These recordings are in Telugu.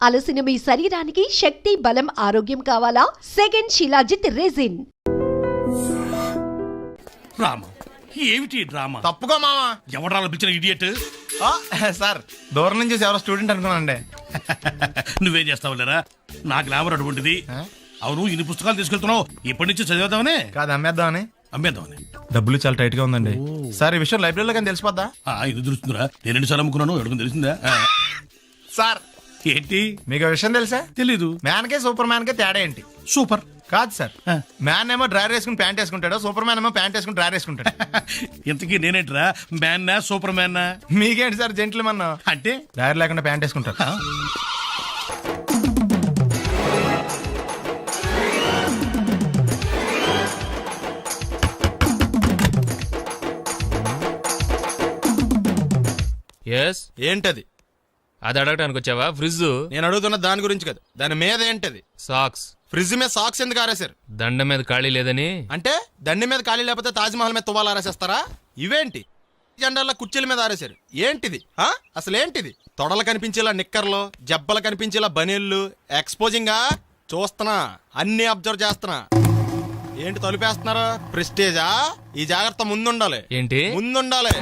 అలసిన మీ శరీరానికి శక్తి, బలం, ఆరోగ్యం కావాలా? Second shilajit resin. రామా, ఏమిటి డ్రామా? తప్పుకో మావా. ఎవడాల పిలిచిన ఇడియట్? సార్, దూరం నుంచి ఎవరో స్టూడెంట్ అనుకున్నానండి. నువ్వేం చేస్తావు లేరా? నా గ్లామర్ అటువంటిది. అవును, ఇన్ని పుస్తకాలు తీసుకెళ్తున్నావు, ఇప్పటి నుంచి చదివేద్దామనే కాదు, అమ్మేద్దామని. అమ్మేద్దామని. డబ్బులు చాలా టైట్ గా ఉందండి సార్. ఈ విషయం లైబ్రరీలో కానీ తెలిసిపోద్దా? ఇది తెలుస్తుందిరా, నేను 2 సార్లు అమ్ముకున్నాను, ఎడుకుని తెలిసిందా? సార్, ఏంటి మీకు విషయం తెలుసా? తెలీదు. మ్యాన్ కే సూపర్ మ్యాన్ కే తేడా ఏంటి? సూపర్ కాదు సార్, మ్యాన్ ఏమో డ్రైర్ వేసుకుని ప్యాంట్ వేసుకుంటాడు, సూపర్ మ్యాన్ ఏమో ప్యాంట్ వేసుకుని డ్రైర్ వేసుకుంటాడు. ఇంతకీ నేనేంట్రా, మ్యాన్నా సూపర్ మ్యాన్నా? మీకేంటి సార్ జెంట్లమన్ అంటే డ్రైర్ లేకుండా ప్యాంట్ వేసుకుంటారు. ఏంటది? అది అడగటానికి వచ్చావా? ఫ్రిడ్జ్. నేను అడుగుతున్న దాని గురించి కదా, దాని మీద ఏంటది? సాక్స్. ఫ్రిడ్జ్ మీద సాక్స్ ఎందుకు ఆరేశారు? దండ మీద ఖాళీ లేదని. అంటే దండి మీద ఖాళీ లేకపోతే తాజ్మహల్ మీద తువ్వాలు ఆరేసేస్తారా? ఇవేంటి జెండాల కుర్చీల మీద ఆరేశారు? ఏంటిది అసలు ఏంటిది? తొడలు కనిపించేలా నిక్కర్లు, జబ్బలు కనిపించేలా బనీళ్లు, ఎక్స్పోజింగా చూస్తున్నా, అన్ని అబ్జర్వ్ చేస్తున్నా. ఏంటి తలుపేస్తున్నారా? ప్రెస్టేజా? ఈ జాగ్రత్త ముందుండాలి. ఏంటి ముందుండాలి?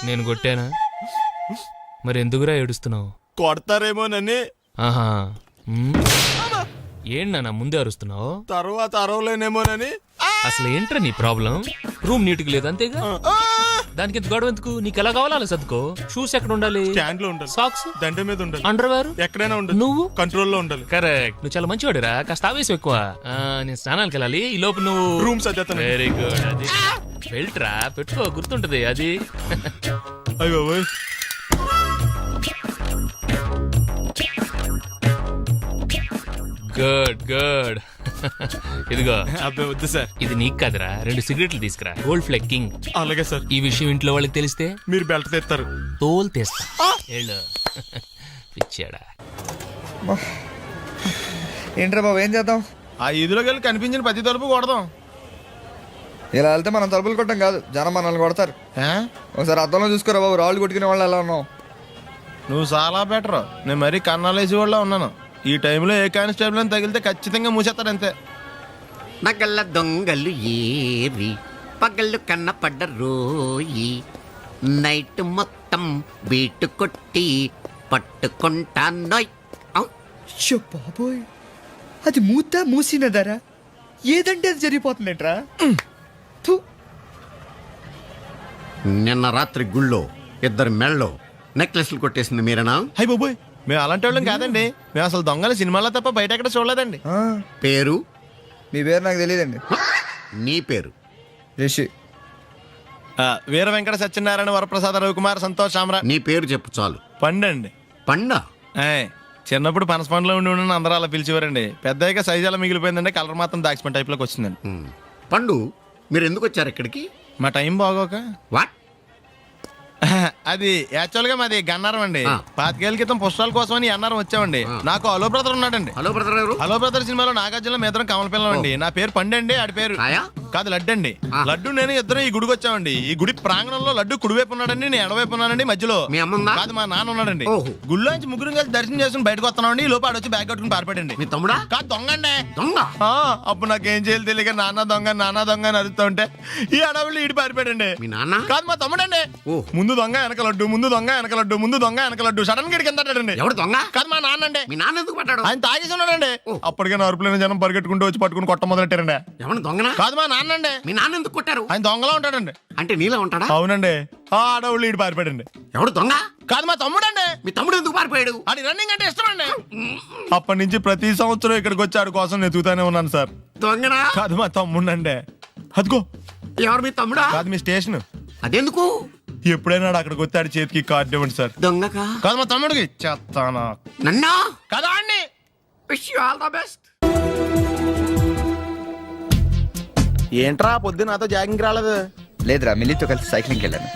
నేను కొట్టానా? మరి ఎందుకురా ఏడుస్తున్నావు? కొడతారేమోనని. ఆహా, ఏంటన్నా ముందే అరుస్తున్నావు? తర్వాత అరవలేనేమోనని. అసలు ఏంట్రా నీ ప్రాబ్లం? రూమ్ నీట్గా లేదు అంతేగా, దానికి ఎంత గొడవ ఎందుకు? నీకు ఎలా కావాలో అలా సర్దుకో. షూస్ ఎక్కడ ఉండాలి? స్టాండ్ లో ఉండాలి. సాక్స్ దండ మీద ఉండాలి. అండర్వేర్ ఎక్కడైనా ఉండాలి. నువ్వు కంట్రోల్ లో ఉండాలి. కరెక్ట్. నువ్వు చాలా మంచివాడురా, కాస్త ఆవేశం ఎక్కువ. నేను స్నానానికి వెళ్ళాలి, ఈ లోపు నువ్వు రూమ్ సర్దేస్తాను. Very good. అది వెళ్ళట్రా, పెట్టుకో, గుర్తుంటది అది. అయ్యో గుడ్ గుడ్. ఇదిగో. అబ్బాయి వద్దు సార్. ఇది నీకు కాదురా, 2 సిగరెట్లు తీసుకురా. Gold flake king. అలాగే సార్. ఈ విషయం ఇంట్లో వాళ్ళకి తెలిస్తే మీరు బెల్ట్ తెస్తారు. తోలు తెస్తా. వెళ్ళు. పిచ్చాడా. ఏంట్రా బాబు, ఏం చేద్దాం? ఆ ఈదులోకి వెళ్ళి కనిపించిన ప్రతి తలుపు కొడదాం. ఇలా వెళ్తే మనం తలుపులు కొట్టం కాదు, జనం మనల్ని కొడతారు. ఒకసారి అద్దంలో చూసుకోరా బాబు, రాళ్ళు కొట్టుకునే వాళ్ళు ఎలా ఉన్నావు? నువ్వు చాలా బెటర్. నేను మరీ కన్నాలేసి వాళ్ళ ఉన్నాను. ఈ టైంలో ఏ కానిస్టేబుల్ అని తగిలితే ఖచ్చితంగా మూసేస్తాడు అంతే. నగల దొంగలు ఏరి పగళ్ళు కన్నపడ్డ రోయి, నైట్ మొత్తం బీటు కొట్టి పట్టుకుంటానోయ్. బాబోయ్, అది మూసినదరా? ఏదంటే అది జరిగిపోతుందేంట్రా? నిన్న రాత్రి గుళ్ళో 2 మెళ్ళలో నెక్లెస్లు కొట్టేసింది మీరేనా? హై బాబోయ్, మేము అలాంటి వాళ్ళం కాదండి. మేము అసలు దొంగలు సినిమాలో తప్ప బయట ఎక్కడ చూడలేదండి. పేరు? మీ పేరు నాకు తెలియదండి. నీ పేరు? రిషి. వీర వెంకట సత్యనారాయణ వరప్రసాద రవికుమార్ సంతోష్ రామరా. నీ పేరు చెప్పు చాలు. పండండి. పండా? చిన్నప్పుడు పనస పండులో ఉండి అందరూ అలా పిలిచేవారండి. పెద్దగా సైజు అలా మిగిలిపోయిందండి, కలర్ మాత్రం దాచిపోయిన టైప్ లోకి వచ్చిందండి. పండు, మీరు ఎందుకు వచ్చారు ఇక్కడికి? మా టైం బాగోక. వాట్? అది యాక్చువల్ గా మాది గన్నారం అండి. 25 ఏళ్ల క్రితం పుస్తకాల కోసం అని అన్నారం వచ్చామండి. నాకు హలో బ్రదర్ ఉన్నాడండి. హలో బ్రదర్ ఎవరు? హలో బ్రదర్ సినిమాలో నాగార్జున మేదరం కమల పిల్లం అండి. నా పేరు పండండి, ఆడి పేరు కాదు లడ్డు అండి. లడ్డు నేను ఇద్దరు ఈ గుడికి వచ్చామండి. ఈ గుడి ప్రాంగణంలో లడ్డు కుడివైపు ఉన్నాడండి, నేను ఎడవైపు ఉన్నానండి. మధ్యలో కాదు మా నాన్న ఉన్నాడండి. గుళ్ళో నుంచి ముగ్గురు కలిసి దర్శనం చేసుకుని బయటకు వస్తున్నామండి. ఈ లోపు ఆడొచ్చి బ్యాగ్ కట్టుకుని పారిపడండి. మీ తమ్ముడా? కాదు, దొంగ అండి. దొంగ? అప్పుడు నాకేం చేయాలి తెలియక నాన్న దొంగ అని అరుస్తూ ఉంటే ఈ అడవులు ఈడి పారిపోయాడండి. మీ నాన్న? కాదు, మా తమ్ముడండి. ముందు దొంగ వెనక లడ్డు, ముందు దొంగ వెనక లడ్డు, ముందు దొంగ వెనక లడ్డు. సడన్ గా కింద ఎవరు దొంగ? కాదు, మా నాన్న అండి. మీ నాన్న ఎందుకు పట్టాడు? ఆయన తాగేసి ఉన్నాడండి. అప్పటికే నరుపులైన జనం పరిగెట్టుకుంటూ వచ్చి పట్టుకుని కొట్ట మొదలెట్టారండి. ఎవరు దొంగనా? కాదు, మా నాన్న అండి. మీ నాన్న ఎందుకు కొట్టారు? ఆయన దొంగలా ఉంటాడండి. అంటే నీలా ఉంటాడా? అవునండి. ఆ అడవులు ఈడి పారిపోయాడండి. ఎవడు దొంగ? కాదు, మా తమ్ముడండి. మీ తమ్ముడు ఎందుకు పారిపోయాడు? అది రన్నింగ్ అంటే ఇష్టం అండి. అప్పటి నుంచి ప్రతి సంవత్సరం ఇక్కడికి వచ్చి ఆడి కోసం వెతుకుతానే ఉన్నాను సార్. దొంగనా? కాదు, మా తమ్ముడండి. అదిగో. ఎవరు మీ తమ్ముడా? కాదు, మీ స్టేషన్. అదెందుకు? ఎప్పుడైనా అక్కడికి వచ్చి ఆడి చేతికి కార్డు ఇవ్వండి సార్. దొంగకా? కాదు, మా తమ్ముడికి చెత్తానా. నన్నా? కదా అండి. Wish you all the best. ఏంట్రా పొద్దున నాతో జాగింగ్ రాలేదు? లేదురా, మిల్లితో కలిసి సైక్లింగ్కి వెళ్ళాను.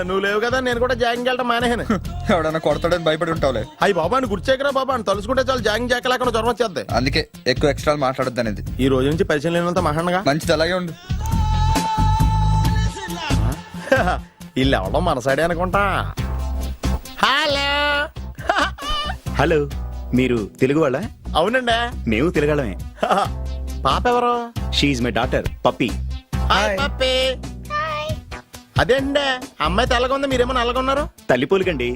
నువ్వు లేవు కదా, నేను కూడా జాగింగ్ వెళ్ళడం మానేహాను. ఎవడన్నా కొడతాడని భయపడి ఉంటావులే. అయ్యి బాబా, అని గుర్చేకరా బాబా, అని తలుసుకుంటే చాలు జాగింగ్ చేయలేకుండా జ్వరం వచ్చేద్ది. అందుకే ఎక్కువ ఎక్స్ట్రా మాట్లాడద్దు అనేది. ఈ రోజు నుంచి పరిచయం లేనంత మహాన్గా. మంచిది, అలాగే ఉండు. వీళ్ళెవడో మనసాడే అనుకుంటా. హలో. హలో, మీరు తెలుగు వాళ్ళ? అవునండి. మేము తెలుగాళ్ళమే. పాప ఎవరు? She's my daughter Pappi. Hi Pappi. అదేండి అమ్మాయి తెల్లగా ఉంది, మీరేమో నల్లగా ఉన్నారు. తల్లిపోలికండి.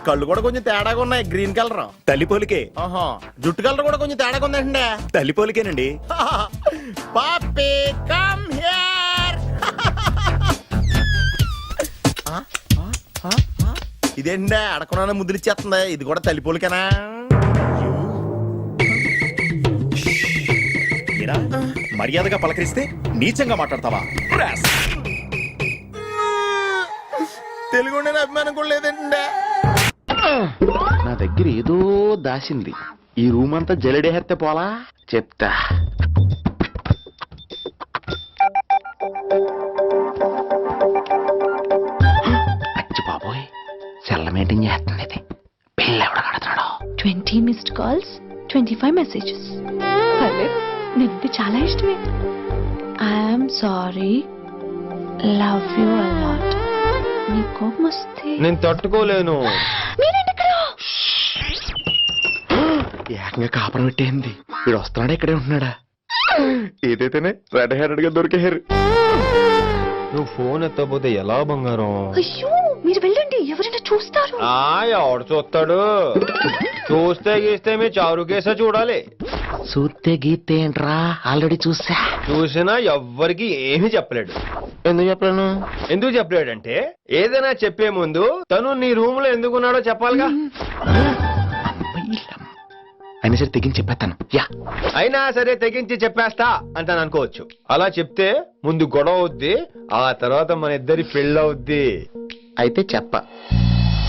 కళ్ళు కూడా కొంచెం తేడాగా ఉన్నాయి, గ్రీన్ కలర్. తల్లిపోలికే. ఆహా, జుట్టు కలర్ కూడా కొంచెం తేడాగా ఉందండి. తల్లిపోలికేనండి. పప్పి కమ్ హియర్. ఇదేంటి అడగకుండా ముద్దులు ఇచ్చేస్తుంది, ఇది కూడా తల్లిపోలికేనా? ఏరా, మర్యాదగా పలకరిస్తే నీచంగా మాట్లాడతావా? తెలుగు అభిమానం కూడా లేదండి. నా దగ్గర ఏదో దాసింది. ఈ రూమ్ అంతా జలడేహెత్తే పోలా చెప్తా. అచ్చి బాబోయ్, సెల్ల మెయింటైన్ చేస్తుంది ఇది. పిల్ల ఎవడ కడతాడో. 20 మిస్డ్ కాల్స్, 25 మెసేజెస్. పర్లేదు, నీకు చాలా ఇష్టమే. I'm sorry, love you a lot. నీ కోపం వస్తే నేను తట్టుకోలేను. మీరేంటి ఇక్కడ? ఏకంగా కాపురం పెట్టేంది. వీడు వస్తున్నాడా ఇక్కడే ఉంటున్నాడా? ఏదైతేనే రెడ్ హెయిర్డ్ గా దొరికేహారు. నువ్వు ఫోన్ ఎత్తపోతే ఎలా బంగారం? అయ్యో, మీరు వెళ్ళండి, ఎవరైనా చూస్తారు. ఎవడు చూస్తాడు? చూస్తే గీస్తే మీ చారు కేసా చూడాలి. చూస్తే గీస్తే ఏంట్రా, ఆల్రెడీ చూసా. చూసినా ఎవ్వరికి ఏమీ చెప్పలేడు. ఎందుకు చెప్పలేను? ఎందుకు చెప్పలేడంటే ఏదైనా చెప్పే ముందు తను నీ రూమ్ లో ఎందుకున్నాడో చెప్పాలిగా. అయినా సరే తెగించి చెప్పేస్తాను. అయినా సరే తెగించి చెప్పేస్తా అంటాను అనుకోవచ్చు. అలా చెప్తే ముందు గొడవ అవుద్ది, ఆ తర్వాత మన ఇద్దరి పెళ్ళవుద్ది. అయితే చెప్ప.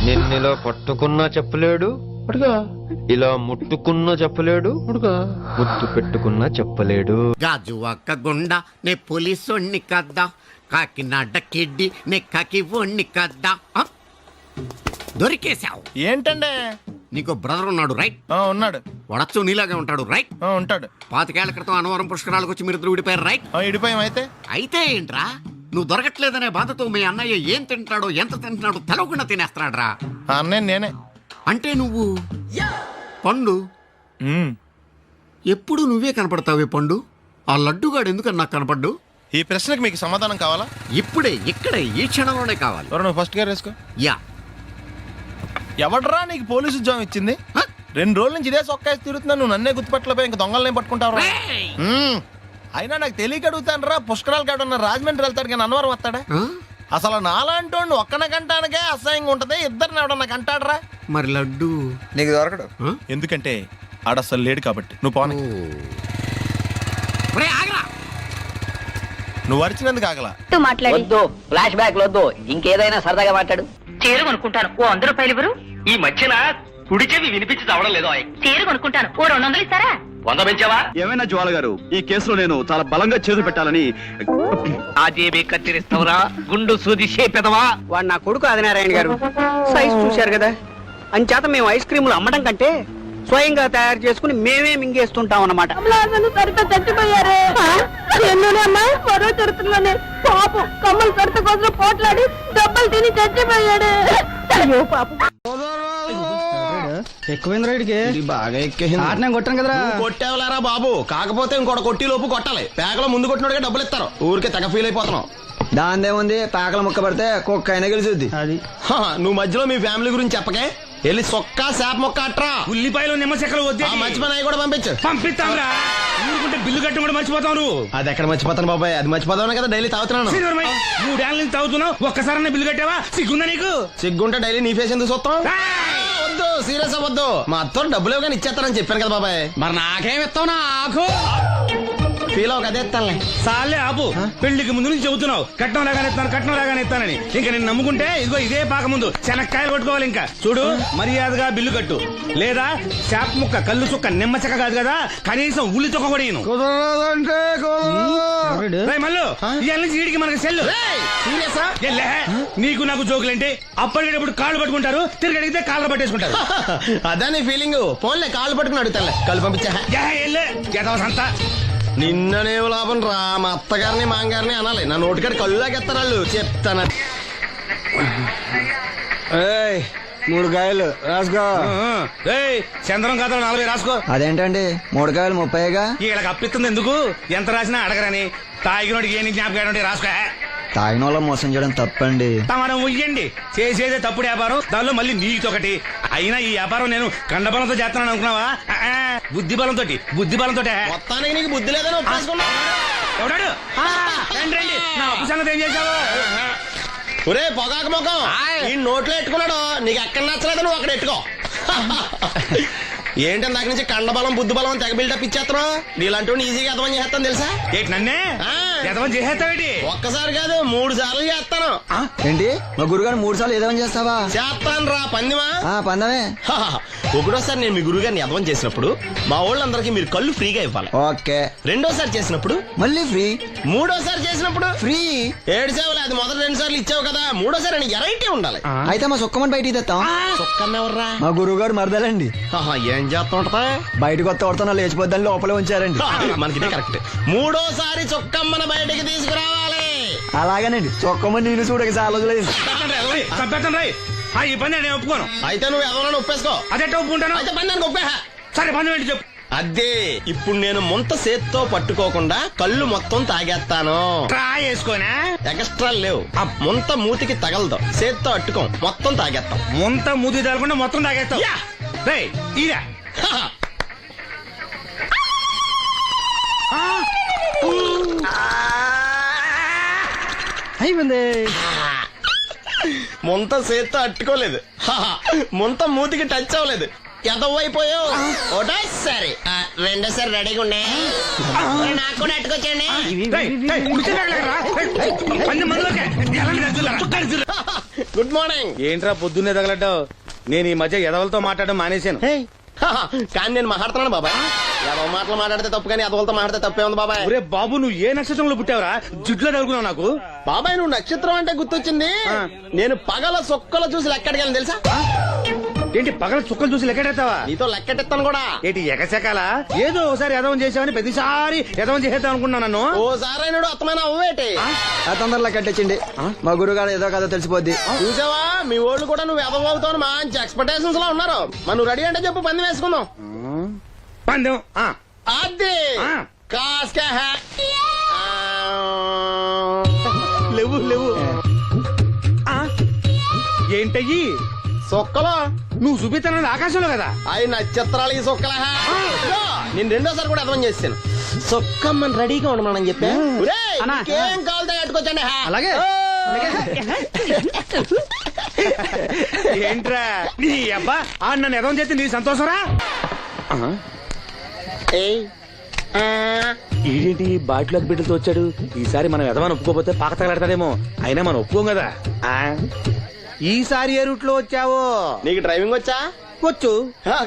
నిన్నిలా పట్టుకున్నా చెప్పలేడు అడుగా, ఇలా ముట్టుకున్నా చెప్పలేడు అడుగా, ముద్దు పెట్టుకున్నా చెప్పలేడు. గాజు అక్క గుండ నే పోలీసోణ్ణి కద్దా, కాకినాడ కిడ్డి నే కాకి ఓణ్ణి కద్దా. దొరికేశావు. ఏంటండి? నీకు బ్రదర్ ఉన్నాడు రైట్? ఉన్నాడు. వడచ్చు నీలాగే ఉంటాడు రైట్? ఉంటాడు. 25 ఏళ్ల క్రితం అన్నవరం పుష్కరాలకు వచ్చి మీరిద్దరు విడిపోయారు రైట్? ఇడిపోయాం. అయితే అయితే ఏంట్రా, నువ్వు దొరకట్లేదనే బాధతో మీ అన్నయ్య ఏం తింటాడో ఎంత తింటున్నాడో తెలవకుండా తినేస్తున్నాడ్రా. అన్నయ్య నేనే. అంటే నువ్వు పండు. ఎప్పుడు నువ్వే కనపడతావే పండు. ఆ లడ్డుగాడు ఎందుకని నాకు కనపడ్డు? ఈ ప్రశ్నకు మీకు సమాధానం కావాలా? ఇప్పుడే ఇక్కడే ఈ క్షణంలోనే కావాలి. నువ్వు ఫస్ట్ గా వేసుకో. యా. ఎవడరా నీకు పోలీసు ఉద్యోగం ఇచ్చింది? 2 రోజుల నుంచి ఇదే సొక్కాసి తిరుగుతున్నా, నువ్వు నన్నే గుర్తుపట్టలేపోయి ఇంక దొంగలనే పట్టుకుంటావు. అయినా నాకు తెలియక అడుగుతాను రా, పుష్కరాలు కాడున్న రాజమండ్రి వెళ్తాడు కానీ అన్నవరం వస్తాడా? అసలు నాలాంటి వాడిని ఒక్కన కంటానికే అసహ్యంగా ఉంటది, ఇద్దరిని ఎవడన్నా కంటాడరా? మరి లడ్డు నీకు దొరకడు. ఎందుకంటే ఆడ అసలు లేడు కాబట్టి. నువ్వు పోనీ. నువ్వు అరిచినందుకు ఆగలా. వద్దు, ఫ్లాష్ బ్యాక్ వద్దు, ఇంకేదైనా సరదాగా మాట్లాడు. చీర కొనుక్కుంటాను, ఓ 100 రూపాయలు ఇవ్వరు? ఈ మధ్యన కుడి చెవి వినిపించి చావడం లేదు. చీర కొనుక్కుంటాను, ఓ 200 ఇస్తారా? 100 పెంచావా? ఏమైనా జ్వాల గారు, ఈ కేసులో నేను చాలా బలంగా చేతులు పెట్టాలని. ఆ జేబీ కత్తిరిస్తావురా, గుండు సూది చేపెదవా? వాడు నా కొడుకు ఆదినారాయణ గారు. సైజ్ చూశారు కదా, అంచేత మేము ఐస్ క్రీములు అమ్మడం కంటే స్వయంగా తయారు చేసుకుని మేమే మింగేస్తుంటాం అన్నమాట. చచ్చిపోయారు. పాపం కమ్మలు కడత కోసం పోట్లాడి డబ్బులు తిని చచ్చిపోయాడు. అయ్యో పాపం. ఎక్కువైంది రైడ్కి బాగా ఎక్కేసింది. కొట్టాను కదరా. కొట్టేవలేరా బాబు, కాకపోతే ఇంకోటి కొట్టి లోపు కొట్టాలి. పేకలో ముందు కొట్టినోడిగా డబ్బులు ఇస్తారు. ఊరికే తెగ ఫీల్ అయిపోతున్నావు. దాందేముంది, పేకల ముక్క పడితే కుక్క అయినా గెలిచుద్ది. అది నువ్వు మధ్యలో మీ ఫ్యామిలీ గురించి చెప్పకే. వెళ్ళి సొక్కా శాప మొక్క అట్రా. ఉల్లిపాయలు నిమ్మ చెక్కలు వద్దే. మర్చిపోయి కూడా పంపించు. పంపిస్తాంరా, ఊరుకుంటే బిల్లు కట్టి కూడా మర్చిపోతావు నువ్వు. అది ఎక్కడ మర్చిపోతాను బాబాయ్, అది మర్చిపోతావు కదా డైలీ తాగుతున్నాను. 3 ఏళ్ళ నుంచి తాగుతున్నావు, ఒక్కసారి బిల్లు కట్టావా? సిగ్గుందా నీకు? సిగ్గుంటే డైలీ నీ ఫేస్ ఎందుకు చూస్తాం? వద్దు, సీరియస్ అవ్వద్దు. మా అత్తో డబ్బులు ఇవ్వగానే ఇచ్చేస్తానని చెప్పాను కదా బాబాయ్. మరి నాకేం ఇస్తావు? నాకు ఫీల్ అవ్వక అదే ఇస్తానులే. సాలే ఆపు, పెళ్లికి ముందు నుంచి చెబుతున్నావు కట్నం లాగానే ఇస్తాను, కట్నం లాగానే ఇస్తానని. ఇంకా నేను నమ్ముకుంటే ఇదిగో ఇదే పాక ముందు శనక్కాయలు కొట్టుకోవాలి. ఇంకా చూడు, మర్యాదగా బిల్లు కట్టు, లేదా చేప ముక్క, కళ్ళు చుక్క, నిమ్మ చెక్క కాదు కదా, కనీసం ఉల్లి తొక్క కూడా ఇయ్యను. మళ్ళీ ఇవాళ నుంచి వీడికి మనకి సెల్లు. నీకు నాకు జోకులేంటి? అప్పటికేటప్పుడు కాళ్ళు పట్టుకుంటారు, తిరిగి అడిగితే కాళ్ళు పట్టేసుకుంటారు. అదే నీ ఫీలింగ్. ఫోన్లే కాళ్ళు పట్టుకుని అడుగుతానులే, కాళ్ళు పంపించా. నిన్ననే లాభం రా, మా అత్తగారిని మాంగారిని అనాలి. నా నోటికాడ కళ్ళు లాగేస్తారు వాళ్ళు. చెప్తాను 3 కాయలు రాసుకో. చంద్రం కథలు 40 రాసుకో. అదేంటండి 3 కాయలు 30గా? వీళ్ళకి అప్పిస్తుంది ఎందుకు? ఎంత రాసినా అడగరని. తాగినోడికి ఏ జ్ఞాపకం ఉంటే రాసుకో. తాగిన వాళ్ళ మోసం చేయడం తప్పండి. మనం ఉయ్యండి, చేసేదే తప్పుడు వ్యాపారం, దానిలో మళ్ళీ నీతొకటి. అయినా ఈ వ్యాపారం నేను కండబలంతో చేస్తున్నాను అనుకున్నావా? బుద్ధి బలంతో. మొత్తానికి నీకు బుద్ధి లేదని ఒప్పేసుకున్నా. ఎవడాడు? రండి రండి, నా అప్పు సంగతి ఏం చేశావు? ఒరే పొగాకు ముఖం, ఈ నోట్లో ఎట్టుకున్నాడు. నీకు ఎక్కడ నచ్చలేదు, నువ్వు అక్కడ ఎట్టుకో. ఏంటి దాని నుంచి కండబలం బుద్ధి బలం తెగ బిల్డప్ ఇచ్చేస్తున్నావు? నీలాంటి ఈజీగా ఎదవని చేస్తాను తెలుసా? ఏంటి నన్నే ఎదవని చేసేస్తావేటి? ఒక్కసారి కాదు 3 సార్లు చేస్తాను. ఏంటి మా గురుగారు 3 సార్లు ఏదైనా చేస్తావా? చేస్తాను రా పందిమా. పందమే. ఒకటోసారి నేను మీ గురువు గారిని ఎదవం చేసినప్పుడు మా వాళ్ళందరికీ మీరు కళ్ళు ఫ్రీగా ఇవ్వాలి. ఓకే. రెండోసారి చేసినప్పుడు మళ్ళీ ఫ్రీ. మూడోసారి చేసినప్పుడు ఫ్రీ. 7 సేవలు అది మొదటి 2 సార్లు ఇచ్చావు కదా, మూడోసారి అని ఎరైటీ ఉండాలి. అయితే మా సుక్కమని బయటికి తెస్తాం. సుక్కమ్మ ఎవర్రా? మా గురువు గారు మరదలండి. ఏం చేస్తా ఉంటదా? బయటకు వస్తే కొడుతున్నా లేచిపోద్దని లోపలే ఉంచారండి. మనకి కరెక్ట్. మూడోసారి చొక్కమ్మని బయటికి తీసుకురావాలి. అలాగేనండి. చొక్కమని నేను చూడక చాలా లేదు. ఈ పని నేను ఒప్పుకోను. అయితే నువ్వు ఎవరైనా ఒప్పేసుకో. అదే ఒప్పుకుంటాను. అయితే పని నేను ఒప్పే. సరే పని ఏంటి చెప్పు. అదే ఇప్పుడు నేను ముంత చేత్తో పట్టుకోకుండా కళ్ళు మొత్తం తాగేస్తాను. ట్రా వేసుకోనా? ఎక్స్ట్రా లేవు. ఆ ముంత మూతికి తగలదు, చేత్తో అట్టుకోం, మొత్తం తాగేస్తాం. ముంత మూతి తగలకుండా మొత్తం తాగేస్తాం. ఇదా అయిపోయింది. ముంత చేత్తో అట్టుకోలేదు, ముంత మూతికి టచ్ అవ్వలేదు, ఎదవైపోయావు. ఒకటోసారి రెండోసారి రెడీగా ఉండే. నాకు కూడా అట్టుకొచ్చండి. Good morning. ఏంట్రా పొద్దున్నే తగలడ్డావు? నేను ఈ మధ్య ఎదవలతో మాట్లాడడం మానేశాను. కానీ నేను మాట్లాడుతున్నాను బాబాయ్. ఎదవ మాటలు మాట్లాడితే తప్పు, కానీ ఎదవలతో మాట్లాడితే తప్పే ఉంది బాబాయ్. ఒరే బాబు, నువ్వు ఏ నక్షత్రంలో పుట్టావురా? జుట్లో తగులుకున్నావు నాకు. బాబాయ్ నువ్వు నక్షత్రం అంటే గుర్తొచ్చింది. నేను పగల సొక్కలు చూసి లెక్కడికెళ్ళను తెలుసా? ఏంటి పగల చుక్కలు చూసి లెక్కెడతావా? నీతో లెక్కెట్టాను కూడా. ఏంటి ఎగసెకాల? ఏదో ఒకసారి ఎదవం చేసావని ప్రతిసారి ఎదవం చేసేద్దాం అనుకున్నాను నన్ను. ఓసారి అయినాడు అత్తమైన అవ్వేటి. తొందరలో కట్టేచ్చండి. మా గురుగారు ఏదో కదా తెలిసిపోద్ది. చూసావా, మీ ఓళ్ళు కూడా నువ్వు ఎదవ అవుతావు మంచి ఎక్స్పెక్టేషన్స్ లో ఉన్నారు. మరి నువ్వు రెడీ అంటే చెప్పు, పందెం వేసుకుందాం. పందెం అది కాస్కా లేవు లేవు. ఏంటయ్యి సొక్కలో? నువ్వు చూపిస్తానది ఆకాశంలో కదా. అవి నక్షత్రాలు ఈ సొక్కల. నేను రెండోసారి కూడా అర్థం చేస్తాను. సొక్కమ్మని రెడీగా ఉండమని చెప్పా. ఏం కావాలి కట్టుకోవచ్చండి. అలాగే. ఏంట్రా నీ అబ్బా నన్ను ఎదవం చేస్తే నీ సంతోషరా? ఏంటి బాటిలోకి బిడ్డలతో వచ్చాడు? ఈసారి మనం ఎదవని ఒప్పుకోపోతే పాక తగలాడతాడేమో. అయినా మనం ఒప్పుకోం కదా. ఈసారి ఏ రూట్ లో వచ్చావో? నీకు డ్రైవింగ్ వచ్చా? వచ్చు.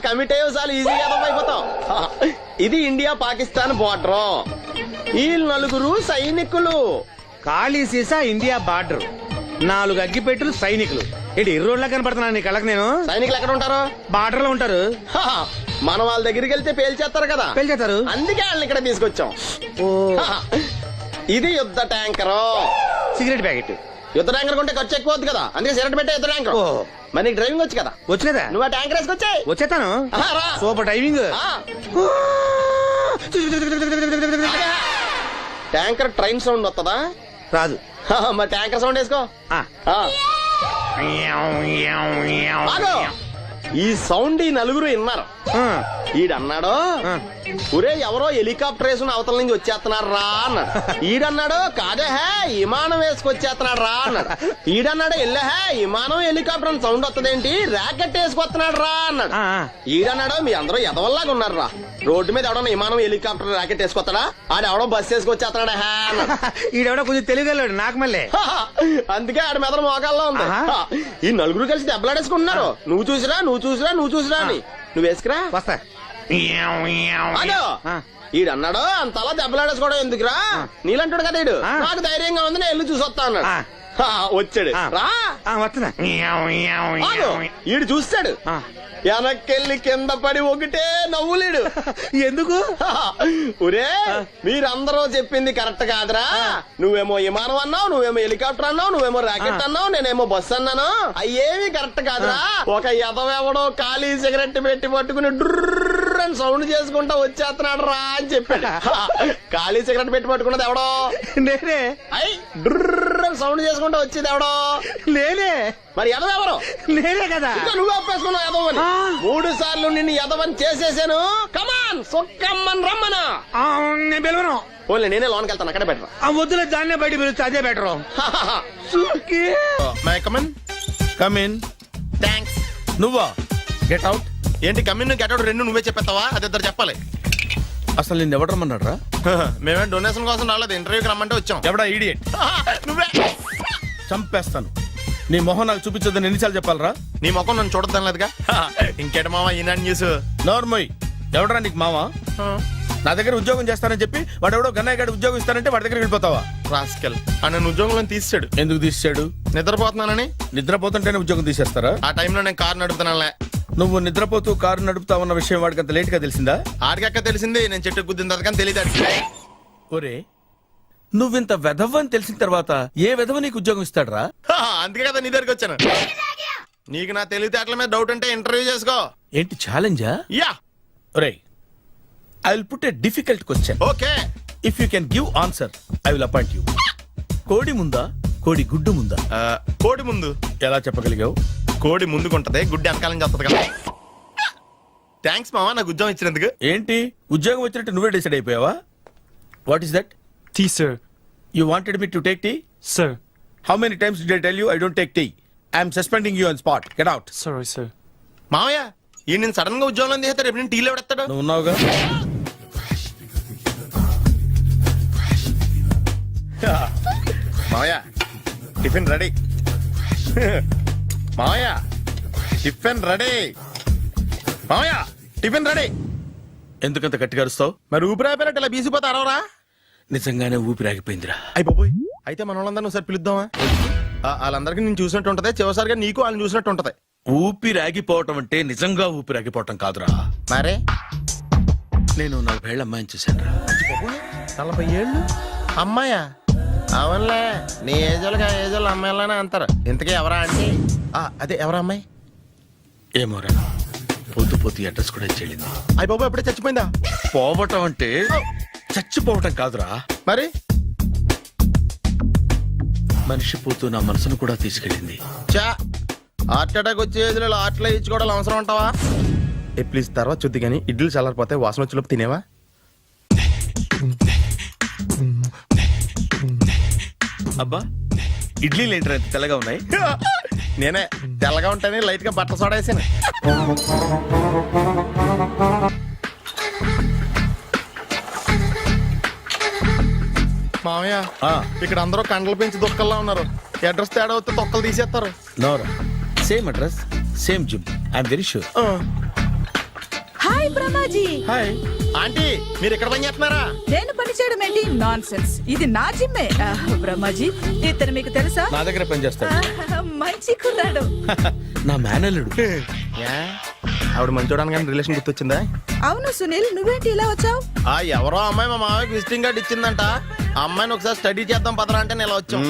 కమిట్ అయ్యే సార్లు ఈజీగా అయిపోతాం. ఇది ఇండియా పాకిస్తాన్ బోర్డర్. ఈ 4 సైనికులు. ఖాళీ సీసా ఇండియా బార్డర్, 4 అగ్గిపెట్టులు సైనికులు. ఏంటి ఎర్రోడ్లా కనపడుతున్నా నీ కళ్ళకి నేను? సైనికులు ఎక్కడ ఉంటారు? బార్డర్ లో ఉంటారు. మనం వాళ్ళ దగ్గరికి వెళ్తే పేల్చేస్తారు కదా. పేల్చేస్తారు. అందుకే వాళ్ళని ఇక్కడ తీసుకొచ్చాం. ఇది యుద్ధ ట్యాంకర్. Cigarette packet. యుద్ధ ట్యాంకర్ కొంటే ఖర్చు ఎక్కువ అవుతుంది కదా, అందుకే సిగరెట్ పెట్టే యుద్ధ ట్యాంకర్. మరి నీకు డ్రైవింగ్ వచ్చు కదా? వచ్చు కదా. నువ్వు ఆ ట్యాంకర్ వేసుకొచ్చాయి. వచ్చేస్తాను. Super driving. Tanker train sound వస్తుందా? రాదు. మరి ట్యాంకర్ సౌండ్ వేసుకో. ఈ సౌండ్ ఈ 4 విన్నారు. ఈడన్నాడు, ఒరే ఎవరో హెలికాప్టర్ వేసుకుని అవతల నుంచి వచ్చేస్తున్నాడు రా అన్నాడు. ఈడన్నాడు, కాదే హే విమానం వేసుకొచ్చేస్తున్నాడు రా అన్నాడు. ఈడన్నాడు, ఎల్లహే విమానం హెలికాప్టర్ అని సౌండ్ వస్తుందేంటి, ర్యాకెట్ వేసుకొస్తున్నాడు రా అన్నాడు. ఈడన్నాడు, మీ అందరూ ఎదవల్లాగా ఉన్నారు రా, రోడ్డు మీద ఎవడన్నా విమానం హెలికాప్టర్ ర్యాకెట్ వేసుకొస్తాడా? ఆడెవడో బస్సు వేసుకొచ్చేస్తున్నాడా హే అన్నాడు. ఈడెవడో కొంచెం తెలియగలడు నాకు మళ్ళీ. అందుకే ఆడ మెదడు మోకాల్లో ఉంది. ఈ 4 కలిసి దెబ్బలాడేసుకుంటున్నారు. నువ్వు చూసిరా అని. నువ్వు వేసుకురా. వస్తా. ఈడన్నాడు, అంతలా దెబ్బలాడేసుకోవడం ఎందుకురా, నీలంటాడు కదా ఈడు. నాకు ధైర్యంగా ఉంది, నేను వెళ్ళి చూసొస్తా అన్నాడు. వచ్చాడు ఆ. రా వస్తున్నా ఆగు. ఈడు చూస్తాడు వెనక్కెళ్ళి కింద పడి ఒకటే నవ్వులేడు ఎందుకు ఒరే మీరందరూ చెప్పింది కరెక్ట్ కాదురా నువ్వేమో విమానం అన్నావు నువ్వేమో హెలికాప్టర్ అన్నావు నువ్వేమో రాకెట్ అన్నావు నేనేమో బస్ అన్నాను అయ్యేమి కరెక్ట్ కాదురా ఒక ఎదవెవడో ఖాళీ సిగరెట్ పెట్టి పట్టుకుని డుర్ర్ అని సౌండ్ చేసుకుంటా వచ్చేస్తున్నాడు రా అని చెప్పాడు ఖాళీ సిగరెట్ పెట్టి పట్టుకున్నది ఎవడో నేనే అయ్ డుర్ర్ అని సౌండ్ చేసుకుంటా వచ్చేది ఎవడో నేనే మరి ఎదవెవరు నేనే కదా ఇంకా నువ్వు ఒప్పేసుకున్నావు ఎదవని 3 సార్లు నిన్ను ఎదవని చేసేసాను కమాన్ సొక్కమ్మన్ రమ్మనా నేను పిలవను ఓన్లీ నేనే లోన్కి వెళ్తాను అక్కడే బెటర్ ఆ వద్దులే దాన్నే బయట పిలుస్తా అదే బెటరు కమిన్ థ్యాంక్స్ నువ్వా గెట్ అవుట్. ఏంటి కమిన్ గెట్ అవుట్ రెండు నువ్వే చెప్పేస్తావా అది ఇద్దరు చెప్పాలి అసలు నిన్ను ఎవడు రమ్మన్నాడు రా? మేమే డొనేషన్ కోసం రాలేదు ఇంటర్వ్యూకి రమ్మంటే వచ్చాం ఎవడా ఈడియట్? నువ్వే చంపేస్తాను. నీ మొహం నాకు చూపించొద్దని ఎన్నిసార్లు చెప్పాలరా? నీ ముఖం నన్ను చూడద్దనలేదుగా ఇంకేట మామ ఈనాడు న్యూస్ నోర్మోయ్, ఎవడరా నీకు మావా? నా దగ్గర ఉద్యోగం చేస్తానని చెప్పి వాడు ఎవడో గన్నయ్య గారి ఉద్యోగం ఇస్తానంటే వాడి దగ్గర వెళ్ళిపోతావా? రాస్కెల్ ఆ నన్ను ఉద్యోగంలో తీసాడు ఎందుకు తీసాడు? నిద్రపోతున్నానని. నిద్రపోతుంటేనే ఉద్యోగం తీసేస్తారా? ఆ టైంలో నేను కారు నడుపుతున్నానులే. నువ్వు నిద్రపోతూ కారు నడుపుతావన్న విషయం వాడికి అంత లేట్ గా తెలిసిందా? ఆడికక్క తెలిసింది నేను చెట్టు గుద్దిన తర్వాత కానీ తెలియదు ఆడికి. ఒరే, నువ్వింత వెధవ్ అని తెలిసిన తర్వాత ఏ వెధవ నీకు ఉద్యోగం ఇస్తాడరా? అందుకే కదా నీ దగ్గరికి వచ్చాను. నీకు నా తెలివితేటల మీద డౌట్ అంటే ఇంటర్వ్యూ చేసుకో. ఏంటి ఛాలెంజా? యా ఒరే, I will put a difficult question. Okay if you can give answer I will appoint you. కోడి ముందా కోడి గుడ్డు ముందా? కోడి ముందు. ఎలా చెప్పగలిగావు? కోడి ముందుకుంటది గుడ్డి వెనకాలం చేస్తుంది కదా. థ్యాంక్స్ మామ నాకు ఉద్యోగం ఇచ్చినందుకు. ఏంటి ఉద్యోగం వచ్చినట్టు నువ్వే డిసైడ్ అయిపోయావా? What is that? Tea sir. You wanted me to take tea? Sir. How many times did I tell you I don't take tea? I am suspending you on spot. Get out. Sorry, sir. మామయ్య ఈ నేను సడన్ గా ఉద్యోగంలో తీస్తాడు రేపు నేను టీలో పెడతాడు. నువ్వు ఉన్నావుగా. మామయ్య టిఫిన్ రెడీ. మామయ్య టిఫిన్ రెడీ. మామయ్య టిఫిన్ రెడీ. ఎందుకంత గట్టిగా అరుస్తావు? మరి ఊపిరి అయిపోయినట్టు ఇలా బీసిపోతే అరవరా? నిజంగానే ఊపిరాగిపోయిందిరా. అయ్యి బాబోయ్ అయితే మన వాళ్ళందరినీ ఒకసారి పిలుద్దామా? వాళ్ళందరికీ నేను చూసినట్టు ఉంటది చివరిసారిగా నీకు వాళ్ళని చూసినట్టు ఉంటది. ఊపిరాగిపోవటం అంటే నిజంగా ఊపిరాగిపోవటం కాదురా. మరే నేను 40 ఏళ్ల అమ్మాయిని చూశానురా. 40 ఏళ్ళు అమ్మాయా? అవునులే నీ ఏజోళ్ళకి ఆ ఏజోళ్ళు అమ్మాయిలానే అంటారు. ఇంతకీ ఎవరా అంటే అదే ఎవరా అమ్మాయి? ఏమోరా, పొద్దు పొద్దు అడ్రస్ కూడా చెల్లింది. అయ్యి బాబు ఎప్పుడే చచ్చిపోయిందా? పోవటం అంటే చచ్చిపోవటం కాదురా, మరి మనిషి పోతూ నా మనసును కూడా తీసుకెళ్ళింది. చా హార్ట్ అటాక్ వచ్చే ఏజ్లో హార్ట్లో ఇచ్చుకోవడం అవసరం అంటావా? ప్లీజ్ తర్వాత చూద్ది కానీ ఇడ్లీ చల్లారిపోతే వాసన వచ్చేలోపు తినేవా? అబ్బా, ఇడ్లీలు ఏంటంటే ఎంత తెల్లగా ఉన్నాయి? నేనే తెల్లగా ఉంటానే లైట్ గా బట్టలు సోడా వేసాను. మామయ్య ఇక్కడ అందరూ కండలు పెంచి దుక్కల్లా ఉన్నారు. అడ్రస్ తేడా వస్తే తొక్కలు తీసేస్తారు. నోరా, same address same gym. I'm very sure. Hi Brahmaji. Hi aunty మీరు ఇక్కడ పని చేస్తున్నారా? నేను పని చేయడం ఏంటి? Nonsense. ఇది నా జిమ్మే. బ్రహ్మాజీ ఇతను మీకు తెలుసా? నా దగ్గర పని చేస్తాడు. మంచి కుర్రాడు. నా మేనల్లుడు. ఆవిడ మంచి చూడడానికి రిలేషన్ గుర్తొచ్చిందా? అవును సునీల్, నువ్వేంటి ఇలా వచ్చావు? ఎవరో అమ్మాయి మా మామయ్యకి విజిటింగ్ కార్డు ఇచ్చిందంట. ఆ అమ్మాయిని ఒకసారి స్టడీ చేద్దాం పదరా అంటే నేను ఇలా వచ్చాం.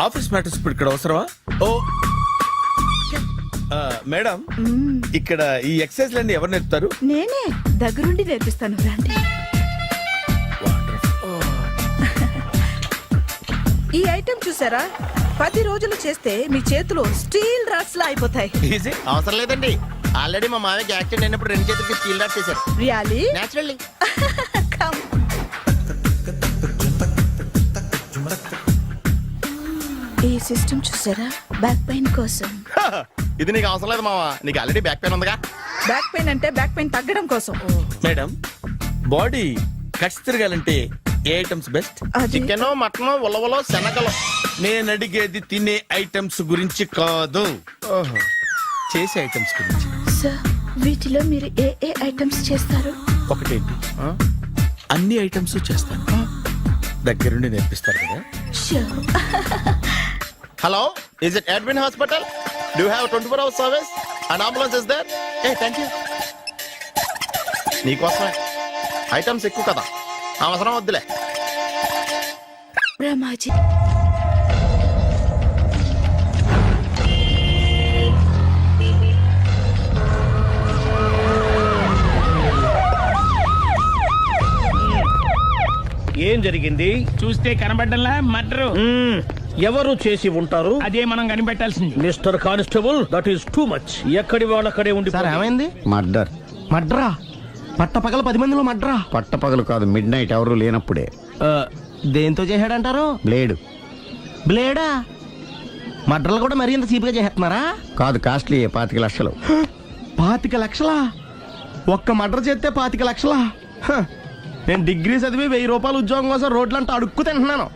ఆఫీస్ మ్యాటర్స్ ఇప్పుడు ఇక్కడ అవసరమా? ఓ మేడం, ఇక్కడ ఈ ఎక్సర్సైజ్ లన్నీ ఎవరు నేర్పుతారు? నేనే దగ్గరుండి నేర్పిస్తాను, రండి. ఈ ఐటెం చూసారా? 10 రోజులు చేస్తే మీ చేతులు స్టీల్ రాట్స్ లా అయిపోతాయి. ఈజీ. అవసరం లేదండి, ఆల్రెడీ మా మామయ్యకి యాక్సిడెంట్ అయినప్పుడు 2 చేతులకి స్టీల్ డాట్ చేశారు. రియల్లీ? నేచురల్లీ. కమ్. ఈ సిస్టమ్ చూసారా? బ్యాక్ పెయిన్ కోసం. ఇది నీకు అవసరం లేదు మావా, నీకు ఆల్రెడీ బ్యాక్ పెయిన్ ఉందిగా. బ్యాక్ పెయిన్ అంటే బ్యాక్ పెయిన్ తగ్గడం కోసం. మేడం, బాడీ కట్స్ తిరగాలంటే ఏ ఐటమ్స్ బెస్ట్? చికెన్, మటన్, ఉలవలో, శనగలు. నేను అడిగేది తినే ఐటమ్స్ గురించి కాదు, చేసే ఐటమ్స్ గురించి. సార్, వీటిలో మీరు ఏ ఏ ఐటమ్స్ చేస్తారు? ఒకటేంటి, అన్ని ఐటమ్స్ చేస్తాను. దగ్గరుండి నేర్పిస్తారు కదా. Hello, is it admin hospital? Do have 24 hours service and ambulance is there? ఏ థ్యాంక్ యూ. నీకోసమే. ఐటమ్స్ ఎక్కువ కదా, అవసరం వద్దులే. రమాజీ ఏం జరిగింది? చూస్తే కనబడ్డంలా మర్డరు. ఎవరు చేసి ఉంటారు? అదే మనం కనిపెట్టాల్సింది. Mister constable, that is too much. ఎక్కడి వాళ్ళక్కడే ఉండి. ఏమైంది? మర్డర్. మడ్రా పట్ట పగల 10 మందిలో మడ్రా. పట్టపగలు కాదు, మిడ్ నైట్ ఎవరు లేనప్పుడే. దేంతో చేశాడంటారు? బ్లేడ్. బ్లేడా? మడ్రలు కూడా మరీ ఇంత చీప్గా చేస్తున్నారా? కాదు, కాస్ట్లీ 25 లక్షలు. 25 లక్షలా? ఒక్క మడ్ర చేస్తే 25 లక్షలా? నేను డిగ్రీ చదివి 1000 రూపాయలు ఉద్యోగం కోసం రోడ్లంతా అడుక్కు తింటున్నాను.